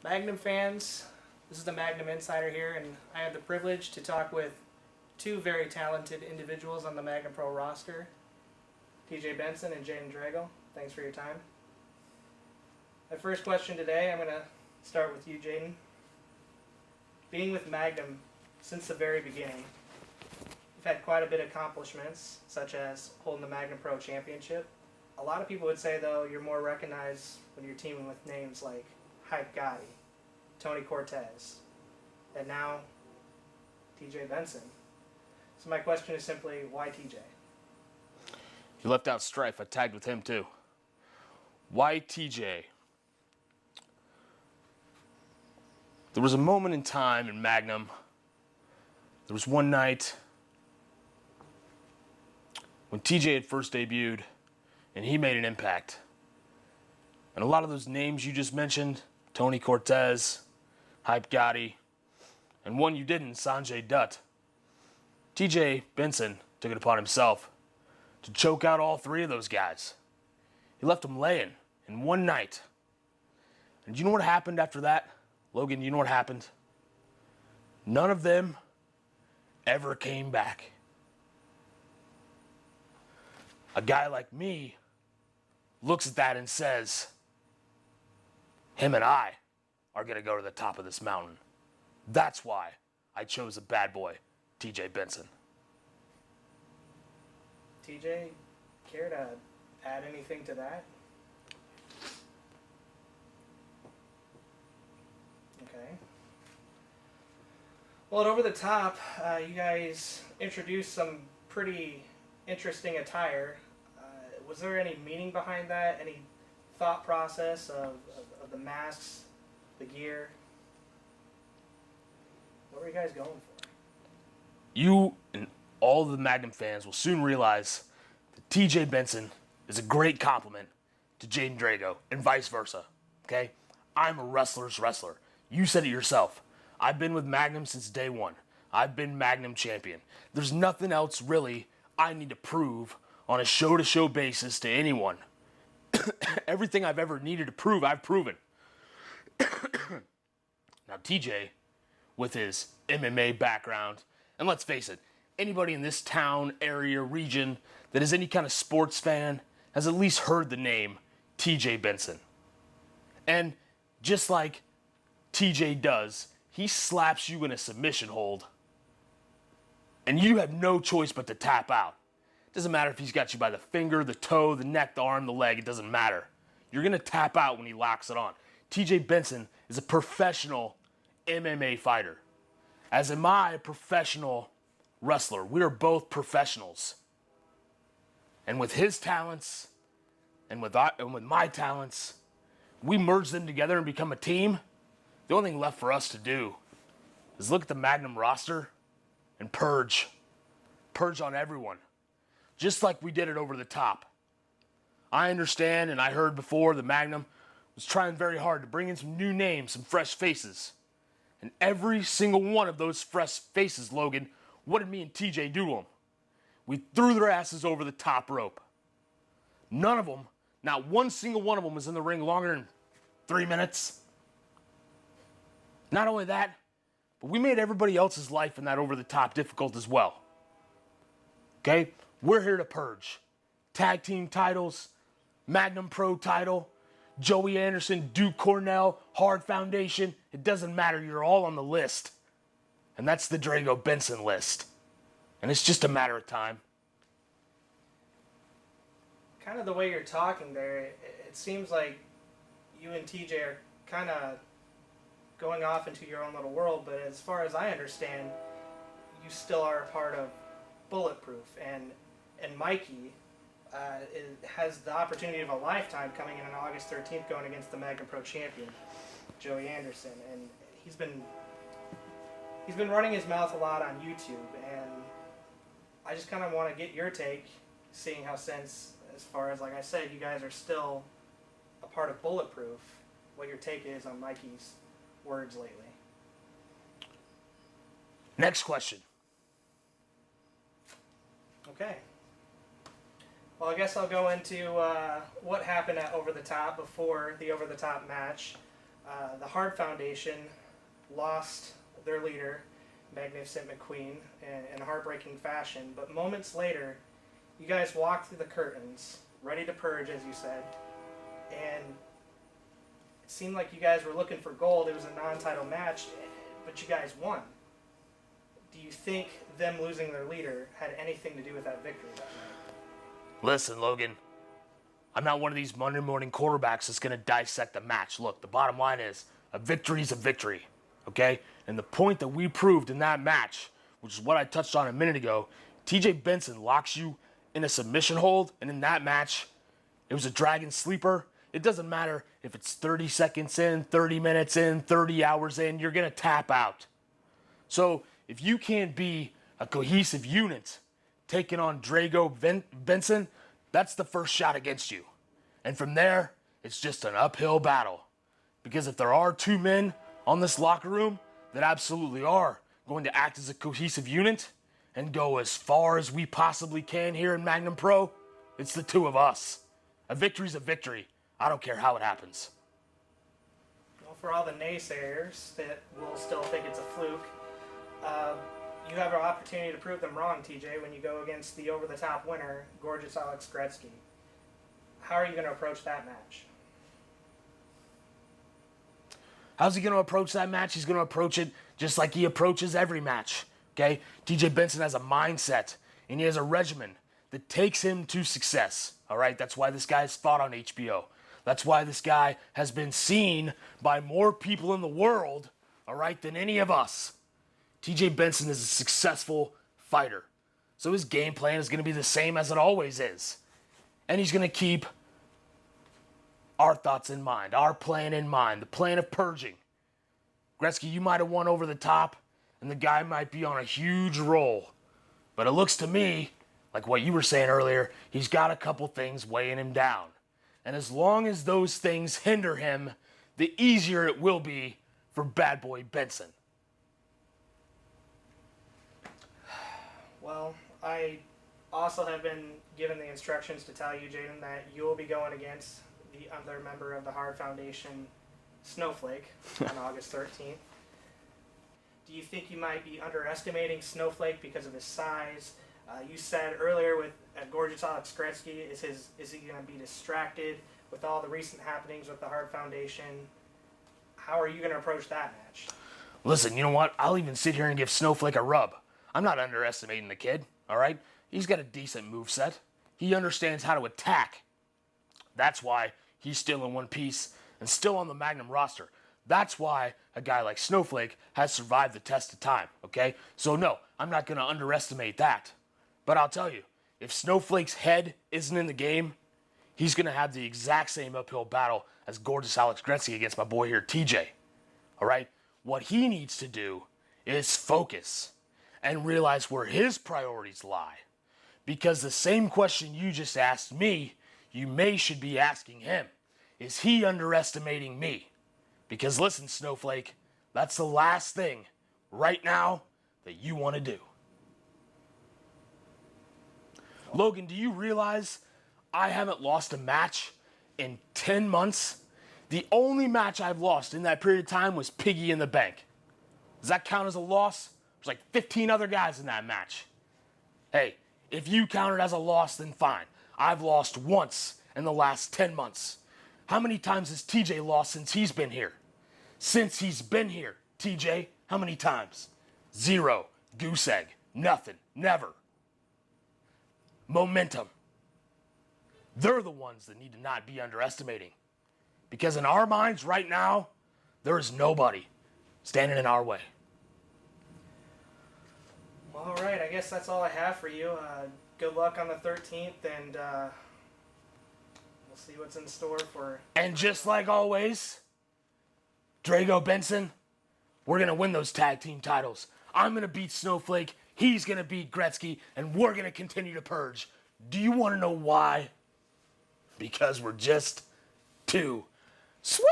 Magnum fans, this is the Magnum Insider here, and I have the privilege to talk with two very talented individuals on the Magnum Pro roster, TJ Benson and Draigo. Thanks for your time. My first question today, I'm going to start with you, Jaden. Being with Magnum since the very beginning, you've had quite a bit of accomplishments, such as holding the Magnum Pro Championship. A lot of people would say, though, you're more recognized when you're teaming with names like Hype Gotti, Tony Cortez, and now TJ Benson. So my question is simply, why TJ? You left out Strife. I tagged with him too. Why TJ? There was a moment in time in Magnum. There was one night when TJ had first debuted and he made an impact. And a lot of those names you just mentioned, Tony Cortez, Hype Gotti, and one you didn't, Sanjay Dutt. TJ Benson took it upon himself to choke out all three of those guys. He left them laying in one night. And you know what happened after that? Logan, you know what happened? None of them ever came back. A guy like me looks at that and says, him and I are going to go to the top of this mountain. That's why I chose a bad boy, TJ Benson. TJ, care to add anything to that? Okay. Well, at Over the Top, you guys introduced some pretty interesting attire. Was there any meaning behind that? Any thought process of the masks, the gear? What were you guys going for? You and all the Magnum fans will soon realize that TJ Benson is a great compliment to Jaden Draigo and vice versa. Okay? I'm a wrestler's wrestler. You said it yourself. I've been with Magnum since day one. I've been Magnum champion. There's nothing else really I need to prove on a show-to-show basis to anyone. Everything I've ever needed to prove, I've proven. Now TJ, with his MMA background, and let's face it, anybody in this town, area, region that is any kind of sports fan has at least heard the name TJ Benson. And just like TJ does, he slaps you in a submission hold, and you have no choice but to tap out. It doesn't matter if he's got you by the finger, the toe, the neck, the arm, the leg, it doesn't matter. You're going to tap out when he locks it on. TJ Benson is a professional MMA fighter. As am I a professional wrestler. We are both professionals. And with his talents and with my talents, we merge them together and become a team. The only thing left for us to do is look at the Magnum roster and purge. Purge on everyone. Just like we did it Over the Top. I understand, and I heard before, the Magnum was trying very hard to bring in some new names, some fresh faces. And every single one of those fresh faces, Logan, what did me and TJ do to them? We threw their asses over the top rope. None of them, not one single one of them was in the ring longer than 3 minutes. Not only that, but we made everybody else's life in that Over the Top difficult as well. Okay? We're here to purge. Tag team titles, Magnum Pro title, Joey Anderson, Duke Cornell, Hard Foundation. It doesn't matter. You're all on the list. And that's the Draigo Benson list. And it's just a matter of time. Kind of the way you're talking there, it seems like you and TJ are kind of going off into your own little world, but as far as I understand, you still are a part of Bulletproof, and Mikey has the opportunity of a lifetime coming in on August 13th going against the Magnum Pro champion, Joey Anderson, and he's been running his mouth a lot on YouTube, and I just kind of want to get your take, seeing how since, as far as, like I said, you guys are still a part of Bulletproof, what your take is on Mikey's words lately. Next question. Okay. Well, I guess I'll go into what happened at Over the Top before the Over the Top match. The Hart Foundation lost their leader, Magnificent McQueen, in a heartbreaking fashion. But moments later, you guys walked through the curtains, ready to purge, as you said, and it seemed like you guys were looking for gold. It was a non-title match, but you guys won. Do you think them losing their leader had anything to do with that victory that night? Listen, Logan, I'm not one of these Monday morning quarterbacks that's going to dissect the match. Look, the bottom line is a victory is a victory, okay? And the point that we proved in that match, which is what I touched on a minute ago, TJ Benson locks you in a submission hold, and in that match, it was a dragon sleeper. It doesn't matter if it's 30 seconds in, 30 minutes in, 30 hours in, you're going to tap out. So if you can't be a cohesive unit taking on Draigo Benson, that's the first shot against you. And from there, it's just an uphill battle. Because if there are two men on this locker room that absolutely are going to act as a cohesive unit and go as far as we possibly can here in Magnum Pro, it's the two of us. A victory's a victory. I don't care how it happens. Well, for all the naysayers that will still think it's a fluke, you have an opportunity to prove them wrong, TJ, when you go against the over-the-top winner, Gorgeous Alex Gretzky. How are you going to approach that match? How's he going to approach that match? He's going to approach it just like he approaches every match, okay? TJ Benson has a mindset, and he has a regimen that takes him to success, all right? That's why this guy's fought on HBO. That's why this guy has been seen by more people in the world, all right, than any of us. TJ Benson is a successful fighter. So his game plan is going to be the same as it always is. And he's going to keep our thoughts in mind, our plan in mind, the plan of purging. Gretzky, you might have won over the top, and the guy might be on a huge roll. But it looks to me, like what you were saying earlier, he's got a couple things weighing him down. And as long as those things hinder him, the easier it will be for bad boy Benson. Well, I also have been given the instructions to tell you, Jaden, that you will be going against the other member of the Hart Foundation, Snowflake, on August 13th. Do you think you might be underestimating Snowflake because of his size? You said earlier with Gorgeous Alex Gretzky, is he going to be distracted with all the recent happenings with the Hart Foundation? How are you going to approach that match? Listen, you know what? I'll even sit here and give Snowflake a rub. I'm not underestimating the kid, all right? He's got a decent moveset. He understands how to attack. That's why he's still in one piece and still on the Magnum roster. That's why a guy like Snowflake has survived the test of time, okay? So no, I'm not going to underestimate that. But I'll tell you, if Snowflake's head isn't in the game, he's going to have the exact same uphill battle as Gorgeous Alex Gretzky against my boy here, TJ. All right? What he needs to do is focus and realize where his priorities lie. Because the same question you just asked me, you should be asking him. Is he underestimating me? Because listen, Snowflake, that's the last thing right now that you want to do. Logan, do you realize I haven't lost a match in 10 months? The only match I've lost in that period of time was Piggy in the Bank. Does that count as a loss? There's like 15 other guys in that match. Hey, if you count it as a loss, then fine. I've lost once in the last 10 months. How many times has TJ lost since he's been here? Since he's been here, TJ, how many times? 0. Goose egg. Nothing. Never. Momentum. They're the ones that need to not be underestimating. Because in our minds right now, there is nobody standing in our way. Well, all right, I guess that's all I have for you. Good luck on the 13th, and we'll see what's in store for... And just like always, Draigo Benson, we're going to win those tag team titles. I'm going to beat Snowflake, he's going to beat Gretzky, and we're going to continue to purge. Do you want to know why? Because we're just too sweet.